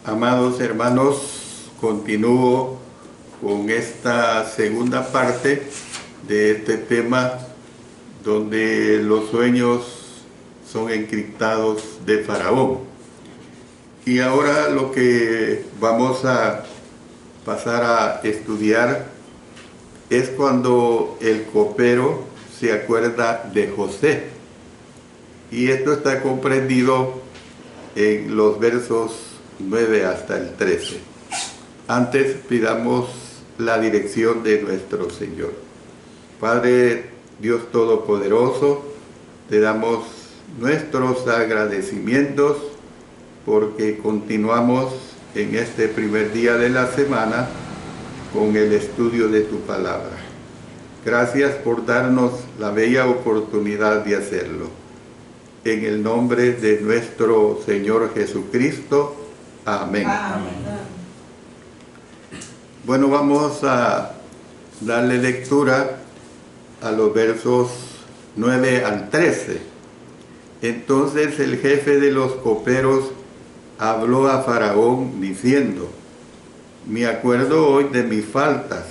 Amados hermanos, continúo con esta segunda parte de este tema donde los sueños son encriptados de Faraón. Y ahora lo que vamos a pasar a estudiar es cuando el copero se acuerda de José. Y esto está comprendido en los versos 9 hasta el 13. Antes pidamos la dirección de nuestro Señor. Padre Dios Todopoderoso, te damos nuestros agradecimientos porque continuamos en este primer día de la semana con el estudio de tu palabra. Gracias por darnos la bella oportunidad de hacerlo. En el nombre de nuestro Señor Jesucristo. Amén. Amén. Bueno, vamos a darle lectura a los versos 9 al 13. Entonces el jefe de los coperos habló a Faraón diciendo: me acuerdo hoy de mis faltas,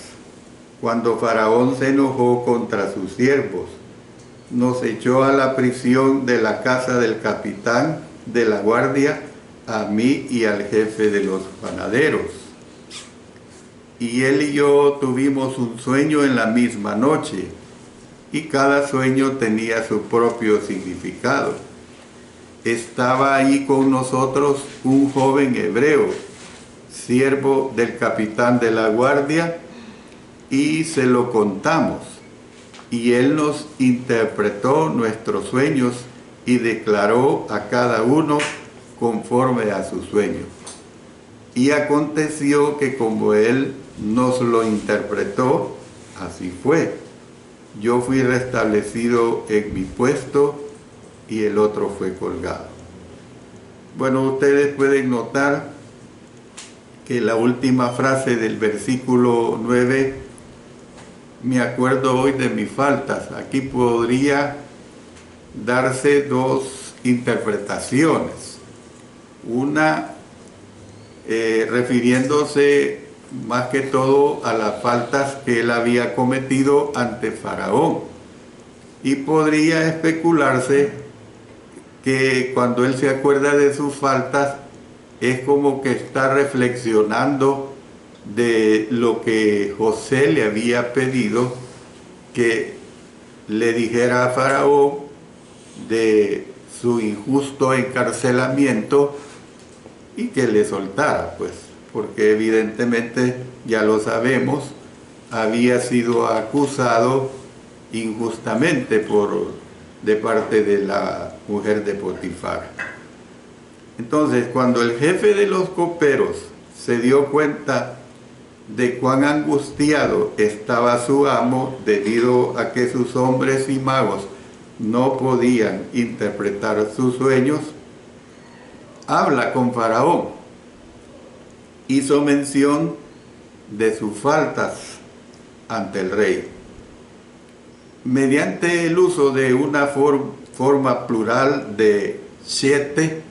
cuando Faraón se enojó contra sus siervos, nos echó a la prisión de la casa del capitán de la guardia, a mí y al jefe de los panaderos. Y él y yo tuvimos un sueño en la misma noche, y cada sueño tenía su propio significado. Estaba ahí con nosotros un joven hebreo, siervo del capitán de la guardia, y se lo contamos. Y él nos interpretó nuestros sueños y declaró a cada uno conforme a su sueño. Y aconteció que como él nos lo interpretó, así fue. Yo fui restablecido en mi puesto y el otro fue colgado. Bueno, ustedes pueden notar que la última frase del versículo 9, me acuerdo hoy de mis faltas. Aquí podría darse dos interpretaciones. Una refiriéndose más que todo a las faltas que él había cometido ante Faraón. Y podría especularse que cuando él se acuerda de sus faltas es como que está reflexionando de lo que José le había pedido que le dijera a Faraón de su injusto encarcelamiento y que le soltara, pues, porque evidentemente, ya lo sabemos, había sido acusado injustamente de parte de la mujer de Potifar. Entonces, cuando el jefe de los coperos se dio cuenta de cuán angustiado estaba su amo debido a que sus hombres y magos no podían interpretar sus sueños, habla con Faraón. Hizo mención de sus faltas ante el rey. Mediante el uso de una forma plural de chete,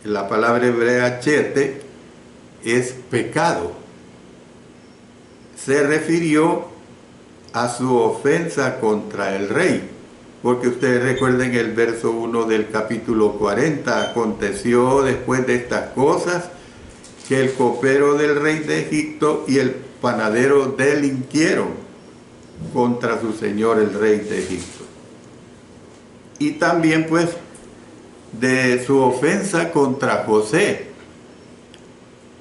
la palabra hebrea chete es pecado. Se refirió a su ofensa contra el rey, porque ustedes recuerden el verso 1 del capítulo 40, aconteció después de estas cosas que el copero del rey de Egipto y el panadero delinquieron contra su señor el rey de Egipto. Y también pues de su ofensa contra José.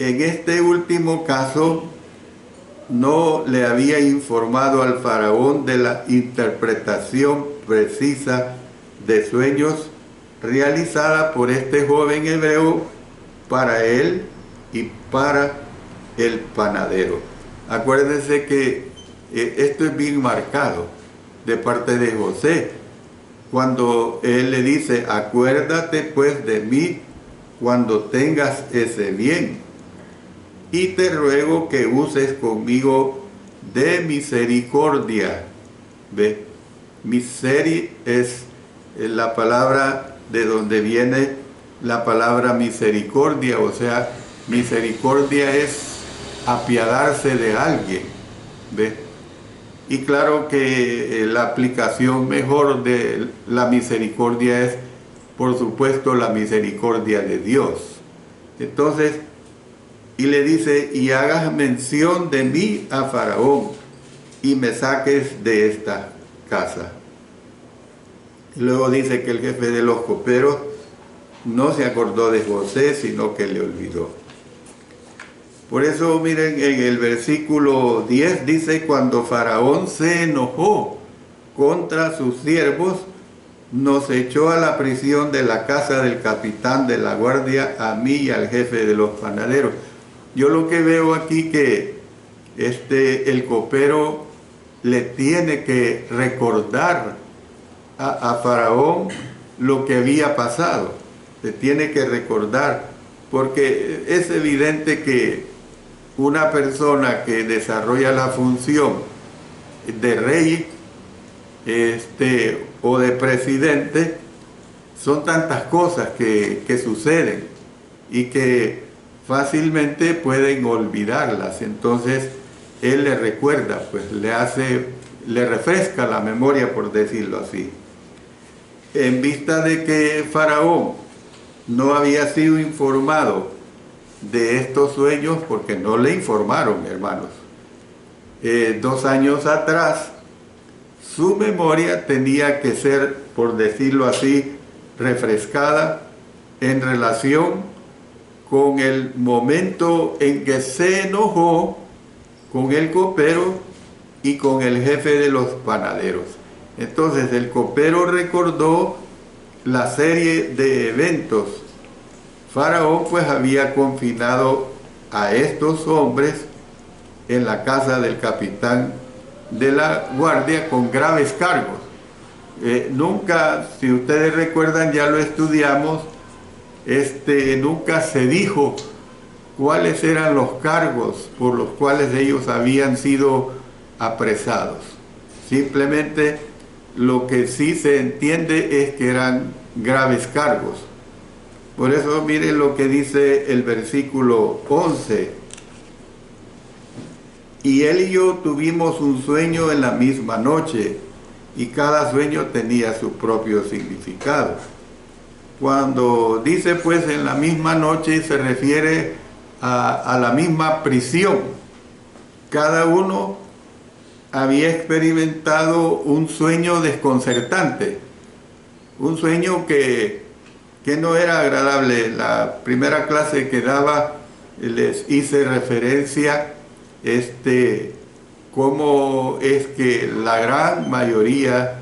En este último caso no le había informado al faraón de la interpretación precisa de sueños realizada por este joven hebreo para él y para el panadero. Acuérdense que esto es bien marcado de parte de José, cuando él le dice: acuérdate pues de mí cuando tengas ese bien, y te ruego que uses conmigo de misericordia. ¿Ve? Miseri es la palabra de donde viene la palabra misericordia, o sea, Misericordia es apiadarse de alguien, ¿ve? Y claro que la aplicación mejor de la misericordia es, por supuesto, la misericordia de Dios. Entonces, y le dice, y hagas mención de mí a Faraón, y me saques de esta casa. Y luego dice que el jefe de los coperos no se acordó de José, sino que le olvidó. Por eso, miren, en el versículo 10 dice, cuando Faraón se enojó contra sus siervos, nos echó a la prisión de la casa del capitán de la guardia, a mí y al jefe de los panaderos. Yo lo que veo aquí que el copero le tiene que recordar a Faraón lo que había pasado. Le tiene que recordar, porque es evidente que una persona que desarrolla la función de rey o de presidente, son tantas cosas que suceden y que fácilmente pueden olvidarlas. Entonces él le recuerda, pues le refresca la memoria, por decirlo así. En vista de que Faraón no había sido informado de estos sueños, porque no le informaron, hermanos. 2 años atrás, su memoria tenía que ser, por decirlo así, refrescada en relación con el momento en que se enojó con el copero y con el jefe de los panaderos. Entonces el copero recordó la serie de eventos. Faraón pues había confinado a estos hombres en la casa del capitán de la guardia con graves cargos. Nunca, si ustedes recuerdan, ya lo estudiamos, nunca se dijo cuáles eran los cargos por los cuales ellos habían sido apresados. Simplemente lo que sí se entiende es que eran graves cargos. Por eso miren lo que dice el versículo 11. Y él y yo tuvimos un sueño en la misma noche, y cada sueño tenía su propio significado. Cuando dice pues en la misma noche, se refiere a la misma prisión. Cada uno había experimentado un sueño desconcertante, un sueño que no era agradable. La primera clase que daba les hice referencia cómo es que la gran mayoría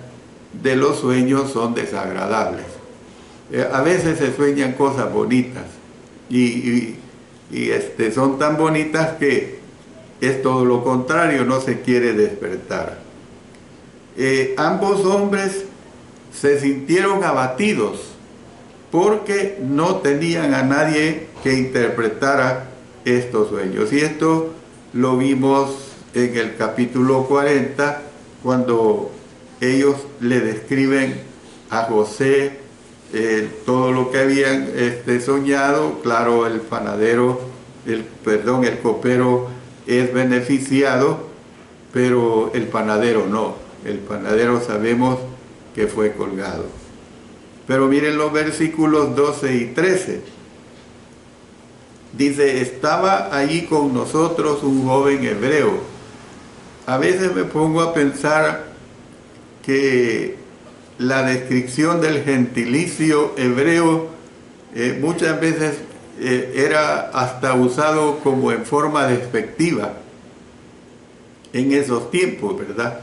de los sueños son desagradables. A veces se sueñan cosas bonitas y son tan bonitas que es todo lo contrario, no se quiere despertar. Ambos hombres se sintieron abatidos porque no tenían a nadie que interpretara estos sueños. Y esto lo vimos en el capítulo 40, cuando ellos le describen a José todo lo que habían soñado. Claro, el copero es beneficiado, pero el panadero no. El panadero sabemos que fue colgado. Pero miren los versículos 12 y 13. Dice, estaba allí con nosotros un joven hebreo. A veces me pongo a pensar que la descripción del gentilicio hebreo muchas veces era hasta usado como en forma despectiva en esos tiempos, ¿verdad?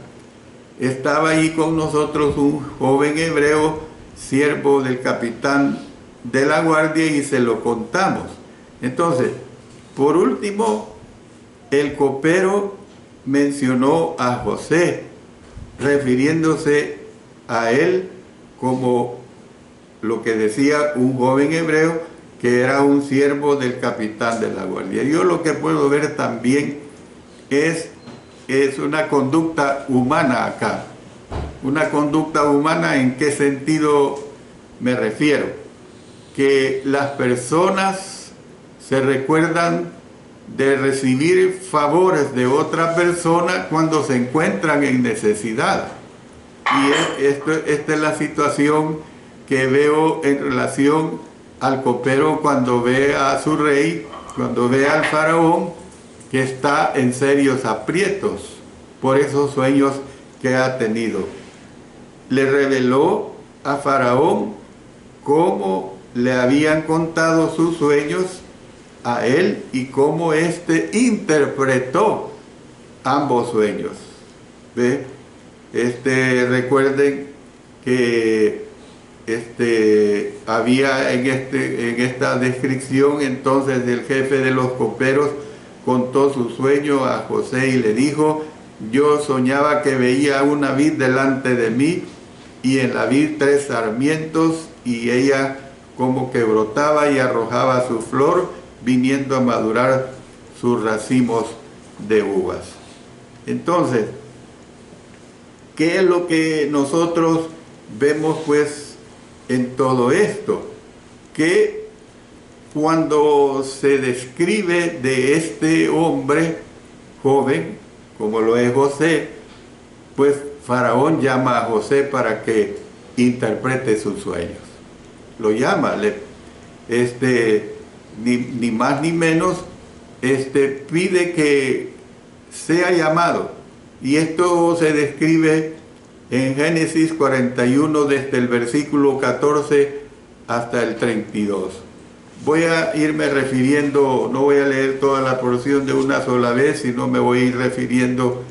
Estaba allí con nosotros un joven hebreo, siervo del capitán de la guardia, y se lo contamos. Entonces, por último, el copero mencionó a José, refiriéndose a él como lo que decía un joven hebreo, que era un siervo del capitán de la guardia. Yo lo que puedo ver también es una conducta humana acá. Una conducta humana, ¿en qué sentido me refiero? Que las personas se recuerdan de recibir favores de otra persona cuando se encuentran en necesidad. Y esta es la situación que veo en relación al copero cuando ve a su rey, cuando ve al faraón que está en serios aprietos por esos sueños que ha tenido. Le reveló a faraón cómo le habían contado sus sueños a él y cómo éste interpretó ambos sueños. ¿Ve? Recuerden que había en esta descripción, entonces el jefe de los coperos contó su sueño a José y le dijo: yo soñaba que veía una vid delante de mí y en la vid 3 sarmientos, y ella como que brotaba y arrojaba su flor, viniendo a madurar sus racimos de uvas. Entonces, ¿qué es lo que nosotros vemos pues en todo esto? Que cuando se describe de este hombre joven, como lo es José, pues Faraón llama a José para que interprete sus sueños. Lo llama, ni más ni menos, pide que sea llamado. Y esto se describe en Génesis 41, desde el versículo 14 hasta el 32. Voy a irme refiriendo, no voy a leer toda la porción de una sola vez, sino me voy a ir refiriendo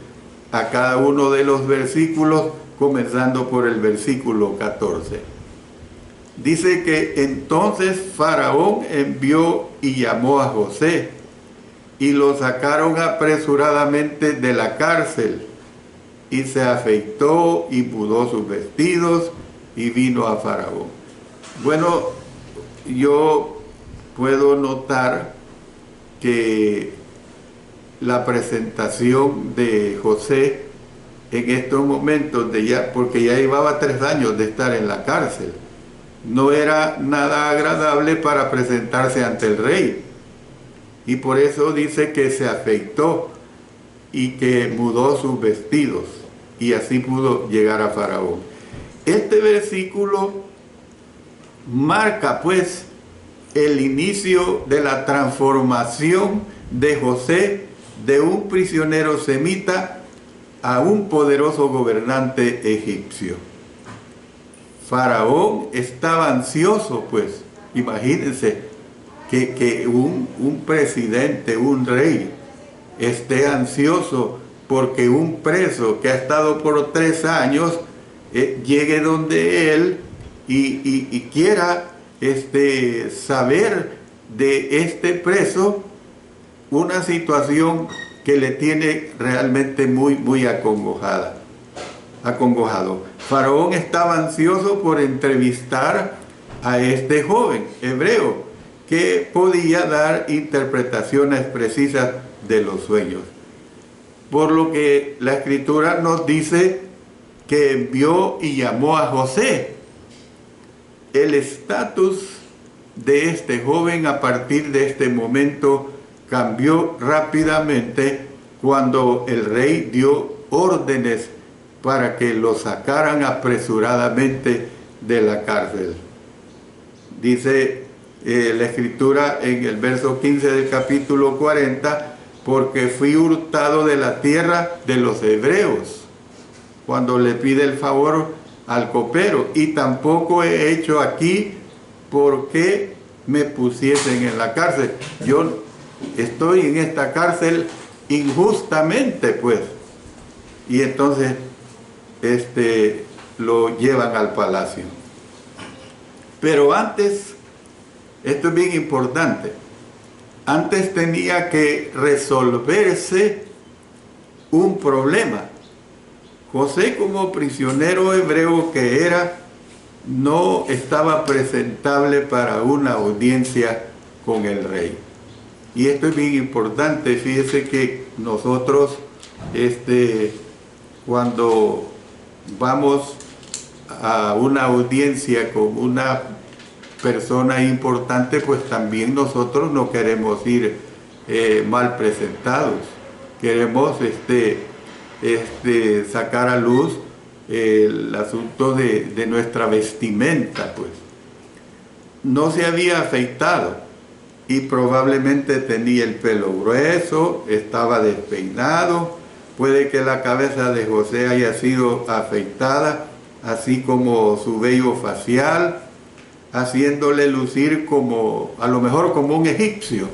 a cada uno de los versículos, comenzando por el versículo 14. Dice que entonces Faraón envió y llamó a José, y lo sacaron apresuradamente de la cárcel, y se afeitó y mudó sus vestidos y vino a Faraón. Bueno, yo puedo notar que la presentación de José en estos momentos, porque ya llevaba 3 años de estar en la cárcel, no era nada agradable para presentarse ante el rey. Y por eso dice que se afeitó y que mudó sus vestidos, y así pudo llegar a Faraón. Este versículo marca pues el inicio de la transformación de José de un prisionero semita a un poderoso gobernante egipcio. Faraón estaba ansioso, pues, imagínense que un presidente, un rey, esté ansioso porque un preso que ha estado por 3 años llegue donde él y quiera saber de este preso una situación que le tiene realmente muy acongojado. Faraón estaba ansioso por entrevistar a este joven hebreo que podía dar interpretaciones precisas de los sueños. Por lo que la Escritura nos dice que envió y llamó a José. El estatus de este joven a partir de este momento cambió rápidamente cuando el rey dio órdenes para que lo sacaran apresuradamente de la cárcel. Dice la Escritura en el verso 15 del capítulo 40, porque fui hurtado de la tierra de los hebreos, cuando le pide el favor al copero, y tampoco he hecho aquí porque me pusiesen en la cárcel. Yo estoy en esta cárcel injustamente, pues. Y entonces lo llevan al palacio. Pero antes, esto es bien importante, antes tenía que resolverse un problema. José, como prisionero hebreo que era, no estaba presentable para una audiencia con el rey. Y esto es bien importante. Fíjese que nosotros, cuando vamos a una audiencia con una personas importantes, pues también nosotros no queremos ir mal presentados. Queremos sacar a luz el asunto de nuestra vestimenta, pues. No se había afeitado y probablemente tenía el pelo grueso, estaba despeinado. Puede que la cabeza de José haya sido afeitada, así como su vello facial, haciéndole lucir como, a lo mejor como un egipcio.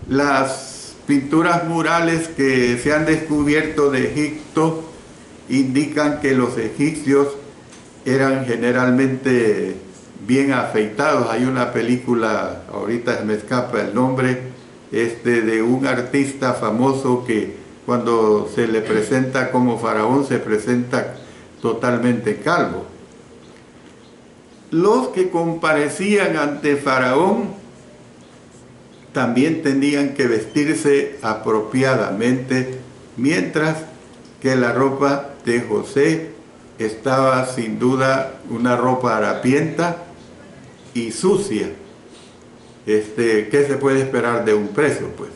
Las pinturas murales que se han descubierto de Egipto indican que los egipcios eran generalmente bien afeitados. Hay una película, ahorita me escapa el nombre, de un artista famoso que cuando se le presenta como faraón se presenta totalmente calvo. Los que comparecían ante faraón también tenían que vestirse apropiadamente, mientras que la ropa de José estaba sin duda una ropa harapienta y sucia. ¿Qué se puede esperar de un preso, pues?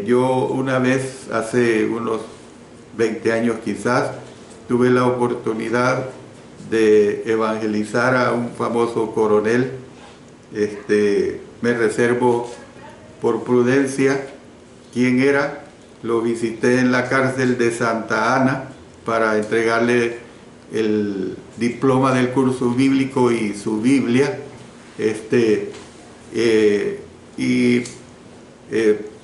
Yo una vez, hace unos 20 años quizás, tuve la oportunidad de evangelizar a un famoso coronel. Me reservo por prudencia quién era. Lo visité en la cárcel de Santa Ana para entregarle el diploma del curso bíblico y su Biblia.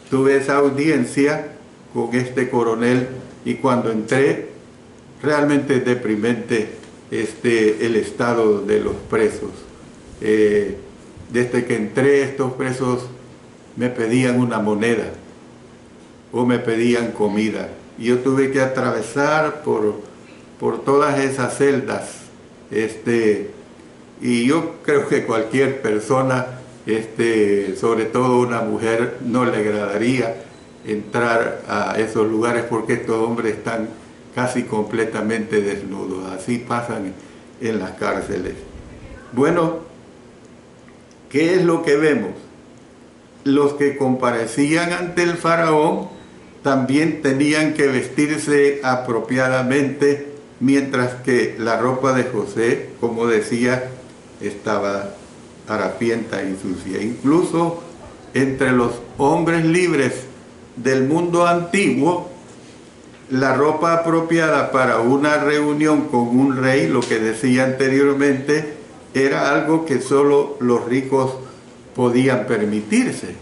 Tuve esa audiencia con este coronel y cuando entré, realmente deprimente el estado de los presos. Desde que entré, estos presos me pedían una moneda o me pedían comida. Y yo tuve que atravesar por todas esas celdas. Y yo creo que cualquier persona, sobre todo una mujer, no le agradaría entrar a esos lugares porque estos hombres están casi completamente desnudos. Así pasan en las cárceles. Bueno, ¿qué es lo que vemos? Los que comparecían ante el faraón también tenían que vestirse apropiadamente, mientras que la ropa de José, como decía, estaba harapienta y sucia. Incluso entre los hombres libres del mundo antiguo, la ropa apropiada para una reunión con un rey, lo que decía anteriormente, era algo que solo los ricos podían permitirse.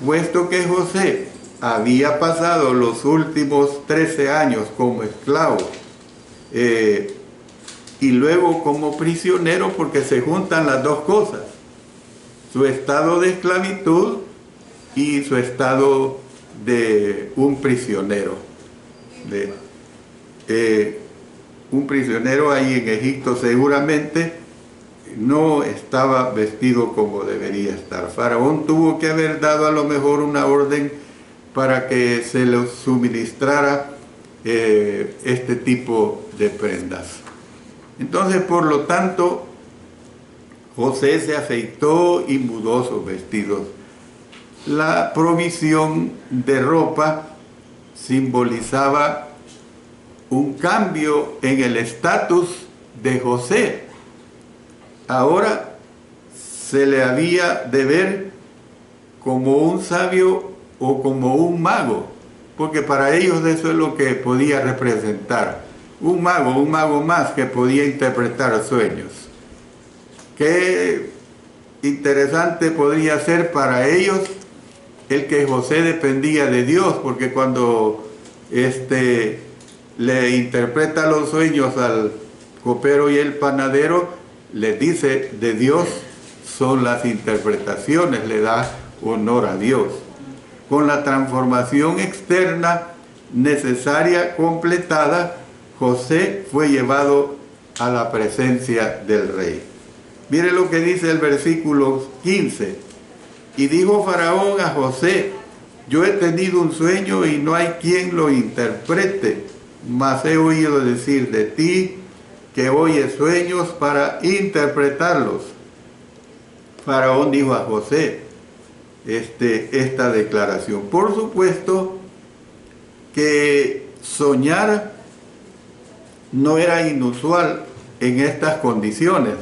Puesto que José había pasado los últimos 13 años como esclavo y luego como prisionero, porque se juntan las dos cosas, su estado de esclavitud y su estado de un prisionero. Un prisionero ahí en Egipto seguramente no estaba vestido como debería estar. Faraón tuvo que haber dado a lo mejor una orden para que se le suministrara este tipo de prendas. Entonces, por lo tanto, José se afeitó y mudó sus vestidos. La provisión de ropa simbolizaba un cambio en el estatus de José. Ahora se le había de ver como un sabio o como un mago, porque para ellos eso es lo que podía representar. Un mago más que podía interpretar sueños. Qué interesante podría ser para ellos el que José dependía de Dios, porque cuando le interpreta los sueños al copero y el panadero, le dice de Dios son las interpretaciones, le da honor a Dios. Con la transformación externa necesaria completada, José fue llevado a la presencia del rey. Mire lo que dice el versículo 15. Y dijo Faraón a José: yo he tenido un sueño y no hay quien lo interprete, mas he oído decir de ti que oye sueños para interpretarlos. Faraón dijo a José esta declaración. Por supuesto que soñar no era inusual en estas condiciones,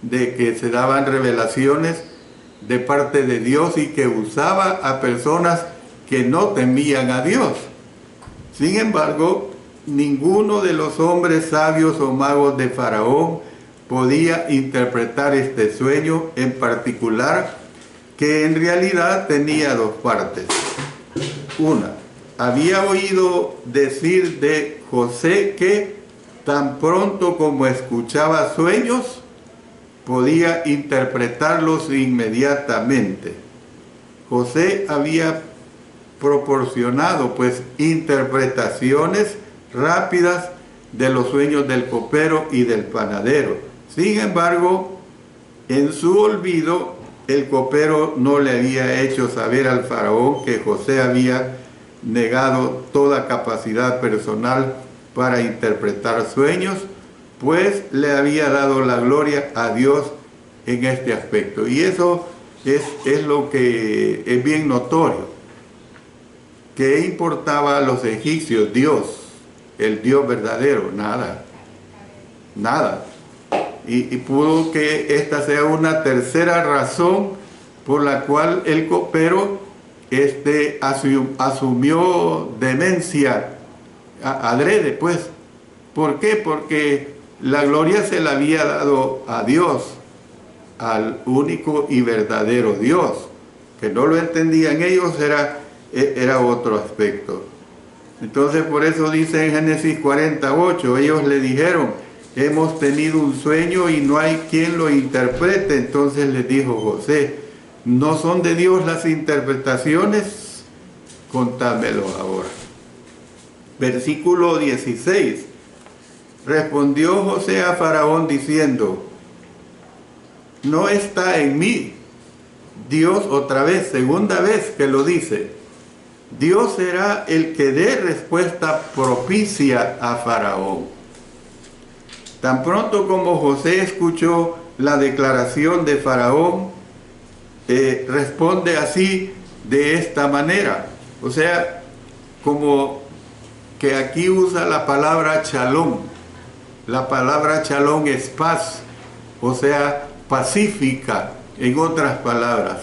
de que se daban revelaciones de parte de Dios y que usaba a personas que no temían a Dios. Sin embargo, ninguno de los hombres sabios o magos de Faraón podía interpretar este sueño en particular, que en realidad tenía dos partes. Una, había oído decir de José que tan pronto como escuchaba sueños, podía interpretarlos inmediatamente. José había proporcionado pues interpretaciones rápidas de los sueños del copero y del panadero. Sin embargo, en su olvido, el copero no le había hecho saber al faraón que José había negado toda capacidad personal para interpretar sueños, pues le había dado la gloria a Dios en este aspecto. Y eso es lo que es bien notorio. ¿Qué importaba a los egipcios Dios, el Dios verdadero? Nada, nada. Y pudo que esta sea una tercera razón por la cual el copero asumió demencia adrede, pues. ¿Por qué? Porque la gloria se la había dado a Dios, al único y verdadero Dios. Que no lo entendían ellos era otro aspecto. Entonces por eso dice en Génesis 48, ellos le dijeron: hemos tenido un sueño y no hay quien lo interprete. Entonces les dijo José: ¿no son de Dios las interpretaciones? Contámelo ahora. Versículo 16. Respondió José a Faraón diciendo: no está en mí. Dios, otra vez, segunda vez que lo dice, Dios será el que dé respuesta propicia a Faraón. Tan pronto como José escuchó la declaración de Faraón, responde así, de esta manera. O sea, como que aquí usa la palabra shalom. La palabra shalom es paz, o sea, pacífica, en otras palabras.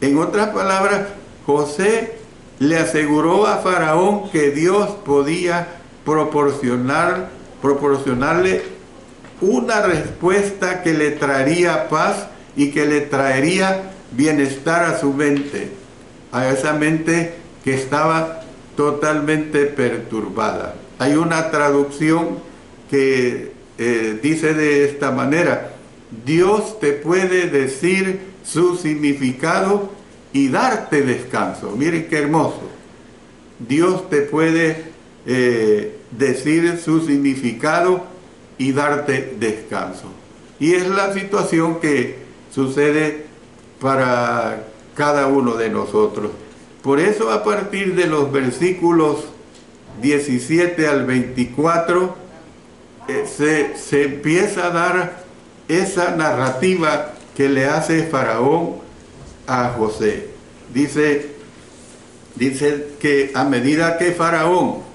En otras palabras, José le aseguró a Faraón que Dios podía proporcionarle una respuesta que le traería paz y que le traería bienestar a su mente, a esa mente que estaba totalmente perturbada. Hay una traducción que dice de esta manera: Dios te puede decir su significado y darte descanso. Miren qué hermoso. Dios te puede decir su significado y darte descanso. Y es la situación que sucede para cada uno de nosotros. Por eso, a partir de los versículos 17 al 24, se empieza a dar esa narrativa que le hace Faraón a José. Dice que a medida que Faraón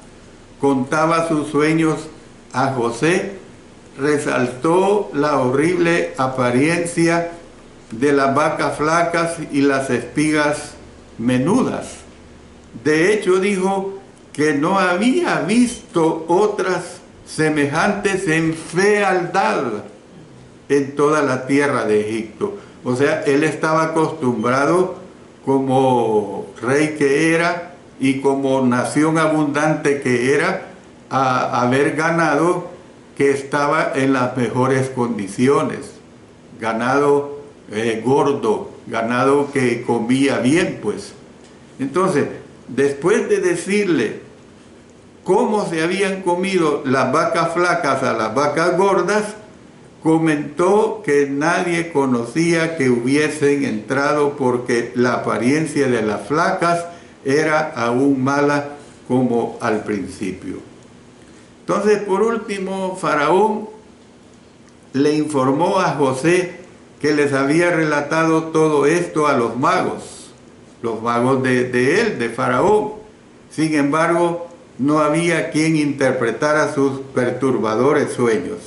contaba sus sueños a José, resaltó la horrible apariencia de las vacas flacas y las espigas menudas. De hecho, dijo que no había visto otras semejantes en fealdad en toda la tierra de Egipto. O sea, él estaba acostumbrado, como rey que era y como nación abundante que era, a haber ganado que estaba en las mejores condiciones. Ganado gordo, ganado que comía bien, pues. Entonces, después de decirle cómo se habían comido las vacas flacas a las vacas gordas, comentó que nadie conocía que hubiesen entrado porque la apariencia de las flacas era aún mala como al principio. Entonces, por último, Faraón le informó a José que les había relatado todo esto a los magos de él, de Faraón. Sin embargo, no había quien interpretara sus perturbadores sueños.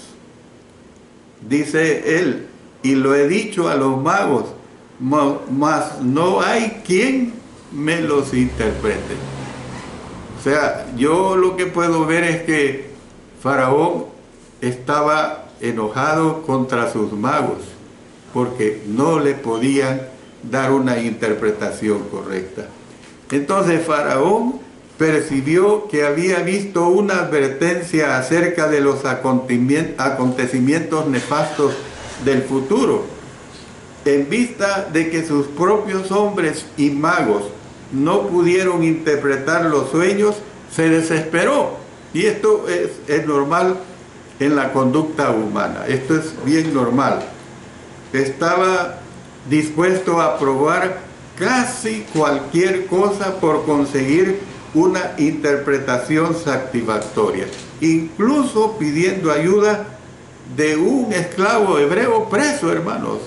Dice él, y lo he dicho a los magos, mas no hay quien me los interprete. O sea, yo lo que puedo ver es que Faraón estaba enojado contra sus magos porque no le podían dar una interpretación correcta. Entonces Faraón percibió que había visto una advertencia acerca de los acontecimientos nefastos del futuro. En vista de que sus propios hombres y magos no pudieron interpretar los sueños, se desesperó. Y esto es normal en la conducta humana. Esto es bien normal. Estaba dispuesto a probar casi cualquier cosa por conseguir una interpretación satisfactoria, incluso pidiendo ayuda de un esclavo hebreo preso, hermanos.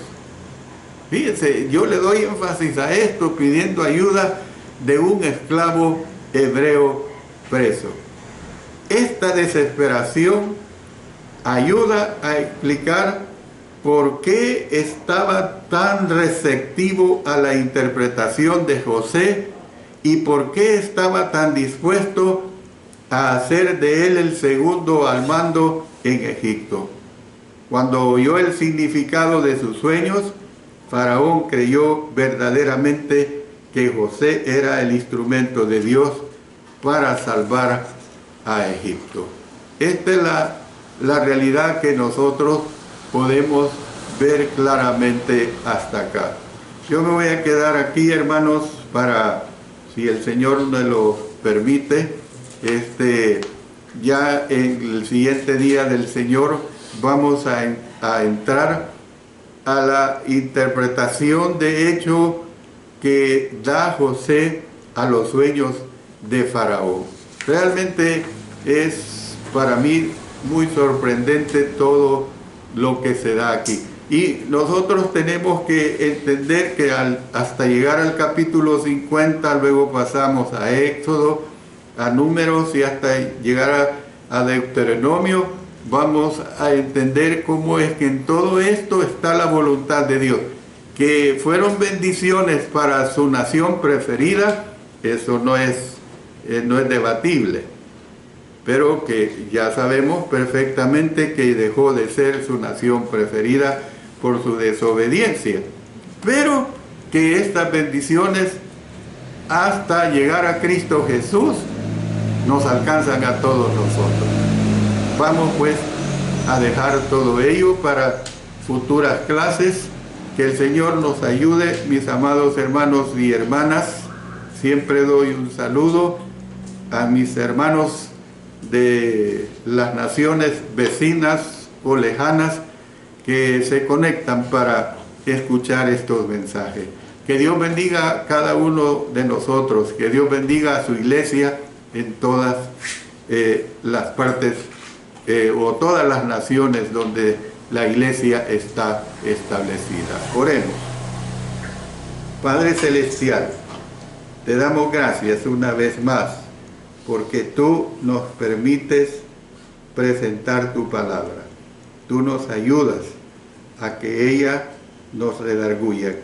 Fíjense, yo le doy énfasis a esto, pidiendo ayuda de un esclavo hebreo preso. Esta desesperación ayuda a explicar por qué estaba tan receptivo a la interpretación de José y por qué estaba tan dispuesto a hacer de él el segundo al mando en Egipto. Cuando oyó el significado de sus sueños, Faraón creyó verdaderamente que José era el instrumento de Dios para salvar a Egipto. Esta es la realidad que nosotros podemos ver claramente hasta acá. Yo me voy a quedar aquí, hermanos, para, si el Señor me lo permite, ya en el siguiente día del Señor vamos a entrar a la interpretación de hecho que da José a los sueños de Faraón. Realmente es para mí muy sorprendente todo lo que se da aquí. Y nosotros tenemos que entender que hasta llegar al capítulo 50, luego pasamos a Éxodo, a Números y hasta llegar a Deuteronomio, vamos a entender cómo es que en todo esto está la voluntad de Dios. Que fueron bendiciones para su nación preferida, eso no es debatible. Pero que ya sabemos perfectamente que dejó de ser su nación preferida por su desobediencia. Pero que estas bendiciones hasta llegar a Cristo Jesús nos alcanzan a todos nosotros. Vamos pues a dejar todo ello para futuras clases. Que el Señor nos ayude, mis amados hermanos y hermanas. Siempre doy un saludo a mis hermanos de las naciones vecinas o lejanas que se conectan para escuchar estos mensajes. Que Dios bendiga a cada uno de nosotros, que Dios bendiga a su iglesia en todas las partes o todas las naciones donde la iglesia está establecida. Oremos. Padre Celestial, te damos gracias una vez más porque tú nos permites presentar tu palabra. Tú nos ayudas a que ella nos redarguya,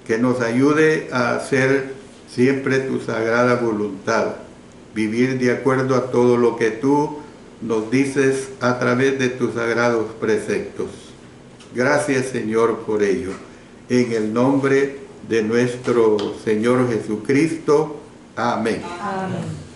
que nos ayude a hacer siempre tu sagrada voluntad, vivir de acuerdo a todo lo que tú nos dices a través de tus sagrados preceptos. Gracias, Señor, por ello. En el nombre de nuestro Señor Jesucristo. Amén. Amén.